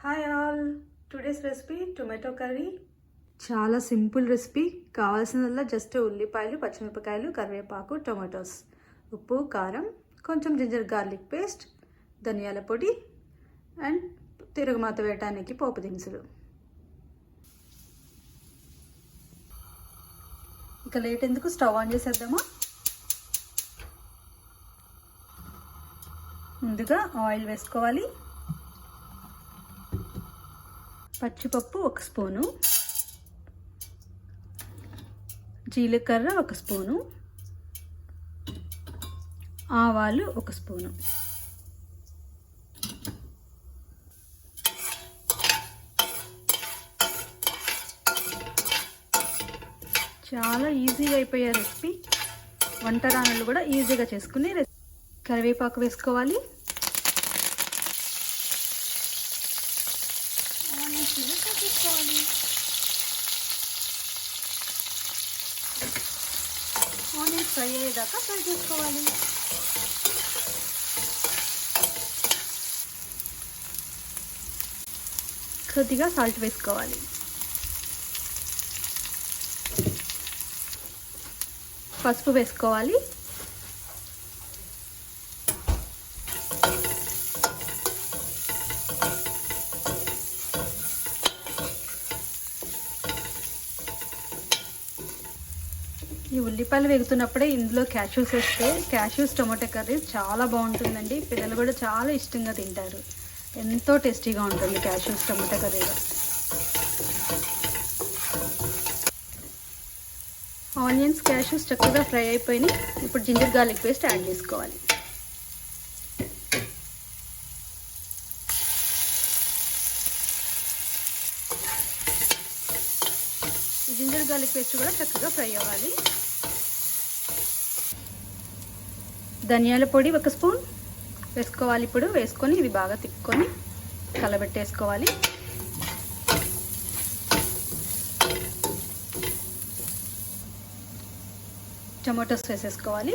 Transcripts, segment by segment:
Hi all, today's recipe tomato curry. చాలా simple recipe. కావాల్సినదల్లా just ఉల్లిపాయలు, పచ్చిమిరపకాయలు, కరివేపాకు, టొమాటోస్, ఉప్పు, కారం, కొంచెం జింజర్ గార్లిక్ పేస్ట్, ధనియాల పొడి అండ్ తిరుగుమాత వేయటానికి పోపు దినుసులు. ఇక లేట్ ఎందుకు, స్టవ్ ఆన్ చేసేద్దామా. ముందుగా ఆయిల్ వేసుకోవాలి. పచ్చిపప్పు 1 స్పూను, జీలకర్ర 1 స్పూను, ఆవాలు 1 స్పూను. చాలా ఈజీగా అయిపోయే రెసిపీ. వంట రానులు కూడా ఈజీగా చేసుకునే రెసిపీ. కరివేపాకు వేసుకోవాలి. ఆనియన్స్ ఫ్రై అయ్యేదాకా ఫ్రై చేసుకోవాలి. కొద్దిగా సాల్ట్ వేసుకోవాలి. పసుపు వేసుకోవాలి. ఈ ఉల్లిపాయలు వేగుతున్నప్పుడే ఇందులో క్యాష్యూస్ వేస్తే క్యాష్యూస్ టొమాటో కర్రీ చాలా బాగుంటుందండి. పిల్లలు కూడా చాలా ఇష్టంగా తింటారు. ఎంతో టేస్టీగా ఉంటుంది క్యాష్యూస్ టొమాటో కర్రీలో. ఆనియన్స్, క్యాష్యూస్ చక్కగా ఫ్రై అయిపోయినాయి. ఇప్పుడు జింజర్ గార్లిక్ పేస్ట్ యాడ్ చేసుకోవాలి. జింజర్ గార్లిక్ పేస్ట్ కూడా చక్కగా ఫ్రై అవ్వాలి. ధనియాల పొడి 1 స్పూన్ వేసుకోవాలి. ఇప్పుడు వేసుకొని ఇది బాగా తిప్పుకొని కలబెట్టేసుకోవాలి. టమాటోస్ వేసేసుకోవాలి.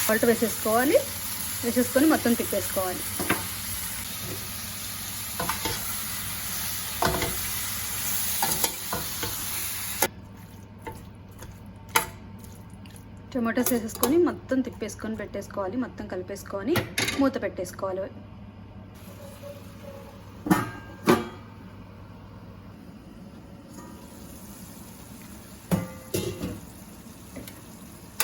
సాల్ట్ వేసేసుకోవాలి. వేసేసుకొని మొత్తం తిప్పేసుకోవాలి. టొమాటోస్ వేసేసుకొని మొత్తం తిప్పేసుకొని పెట్టేసుకోవాలి. మొత్తం కలిపేసుకొని మూత పెట్టేసుకోవాలి.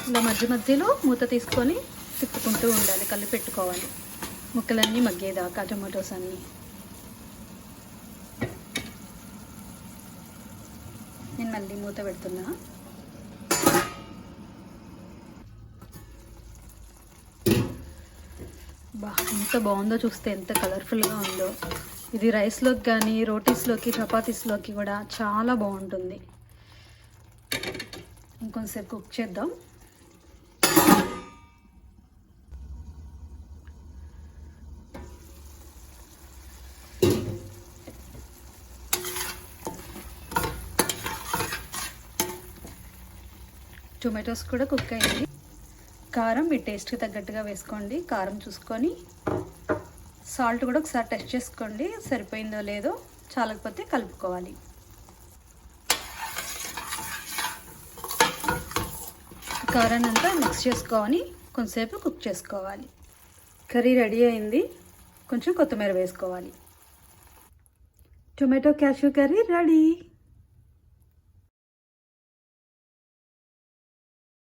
ఇలా మధ్య మధ్యలో మూత తీసుకొని తిప్పుకుంటూ ఉండాలి. కలిపి పెట్టుకోవాలి ముక్కలన్నీ మగ్గేదాకా, టొమాటోస్ అన్నీ. నేను మళ్ళీ మూత పెడుతున్నా. ఎంత బాగుందో చూస్తే, ఎంత కలర్ఫుల్గా ఉందో. ఇది రైస్లోకి కానీ, రోటీస్లోకి, చపాతీస్లోకి కూడా చాలా బాగుంటుంది. ఇంకొంచెంసేపు కుక్ చేద్దాం. టొమాటోస్ కూడా కుక్ అయింది. కారం మీ టేస్ట్కి తగ్గట్టుగా వేసుకోండి. కారం చూసుకొని, సాల్ట్ కూడా ఒకసారి టెస్ట్ చేసుకోండి సరిపోయిందో లేదో. చాలకపోతే కలుపుకోవాలి. కారాన్ని అంతా మిక్స్ చేసుకొని కొంచెంసేపు కుక్ చేసుకోవాలి. కర్రీ రెడీ అయింది. కొంచెం కొత్తిమీర వేసుకోవాలి. Tomato cashew curry ready.